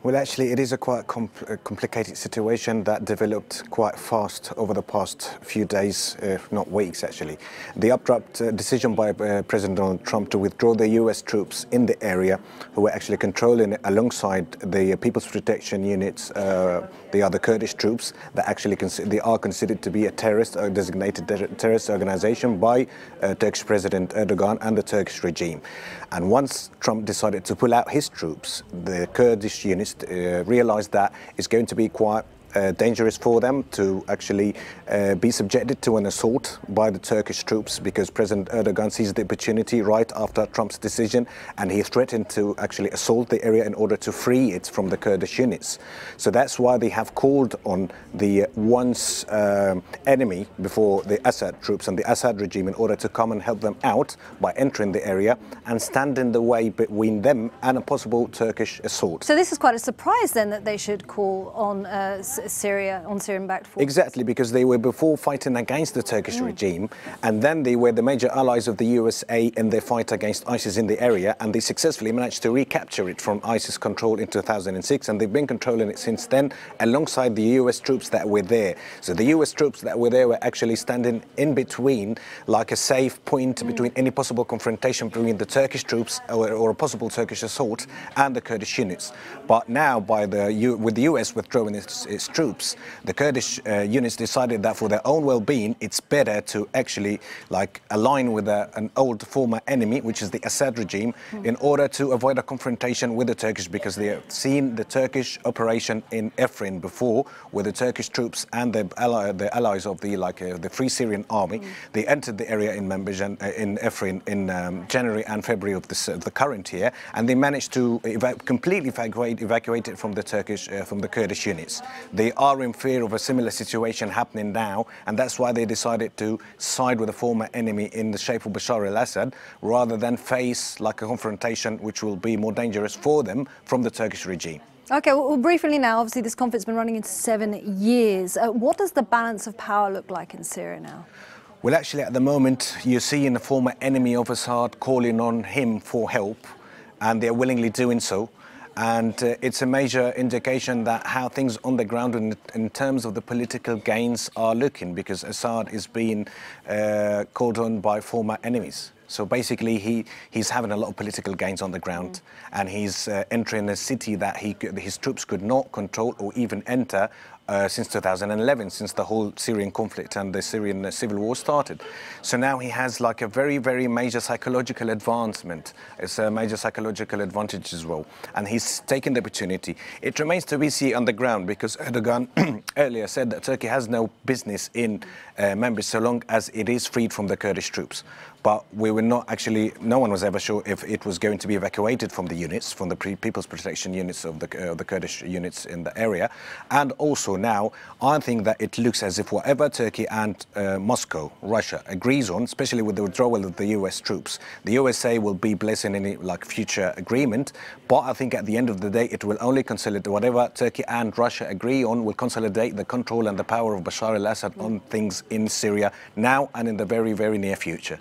Well, actually, it is a quite complicated situation that developed quite fast over the past few days, if not weeks, actually. The abrupt decision by President Donald Trump to withdraw the U.S. troops in the area, who were actually controlling it alongside the People's Protection Units, the other Kurdish troops, that actually they are considered to be a terrorist, or designated terrorist organization by Turkish President Erdogan and the Turkish regime. And once Trump decided to pull out his troops, the Kurdish units realized that it's going to be quite dangerous for them to actually be subjected to an assault by the Turkish troops, because President Erdogan seized the opportunity right after Trump's decision, and he threatened to actually assault the area in order to free it from the Kurdish units. So that's why they have called on the once enemy before the Assad troops and the Assad regime in order to come and help them out by entering the area and stand in the way between them and a possible Turkish assault. So this is quite a surprise then, that they should call on Syria, on Syrian-backed forces. Exactly, because they were before fighting against the Turkish regime, and then they were the major allies of the USA in their fight against ISIS in the area, and they successfully managed to recapture it from ISIS control in 2006, and they've been controlling it since then alongside the US troops that were there. So the US troops that were there were actually standing in between, like a safe point between any possible confrontation between the Turkish troops or a possible Turkish assault and the Kurdish units. But now, with the US withdrawing its troops, the Kurdish units decided that for their own well-being, it's better to actually align with an old former enemy, which is the Assad regime, in order to avoid a confrontation with the Turkish, because they have seen the Turkish operation in Afrin before, with the Turkish troops and the allies of the Free Syrian Army. They entered the area in Manbij and in Afrin in January and February of the current year, and they managed to completely evacuate it from the Kurdish units. They are in fear of a similar situation happening now, and that's why they decided to side with a former enemy in the shape of Bashar al-Assad, rather than face a confrontation which will be more dangerous for them from the Turkish regime. Okay, well, briefly now, obviously this conflict's been running into 7 years. What does the balance of power look like in Syria now? Well, actually, at the moment, you're seeing a former enemy of Assad calling on him for help, and they're willingly doing so. And it's a major indication that how things on the ground in terms of the political gains are looking, because Assad is being called on by former enemies. So basically, he's having a lot of political gains on the ground, and he's entering a city that his troops could not control or even enter since 2011, since the whole Syrian conflict and the Syrian civil war started. So now he has a very, very major psychological advancement. It's a major psychological advantage as well. And he's taken the opportunity. It remains to be seen on the ground, because Erdogan earlier said that Turkey has no business in Manbij so long as it is freed from the Kurdish troops. But we were not actually, no one was ever sure if it was going to be evacuated from the units, from the People's Protection Units of the Kurdish units in the area. And also now, I think that it looks as if whatever Turkey and Moscow, Russia, agrees on, especially with the withdrawal of the US troops, the USA will be blessing any future agreement. But I think at the end of the day, it will only consolidate whatever Turkey and Russia agree on, will consolidate the control and the power of Bashar al-Assad on things in Syria now and in the very, very near future.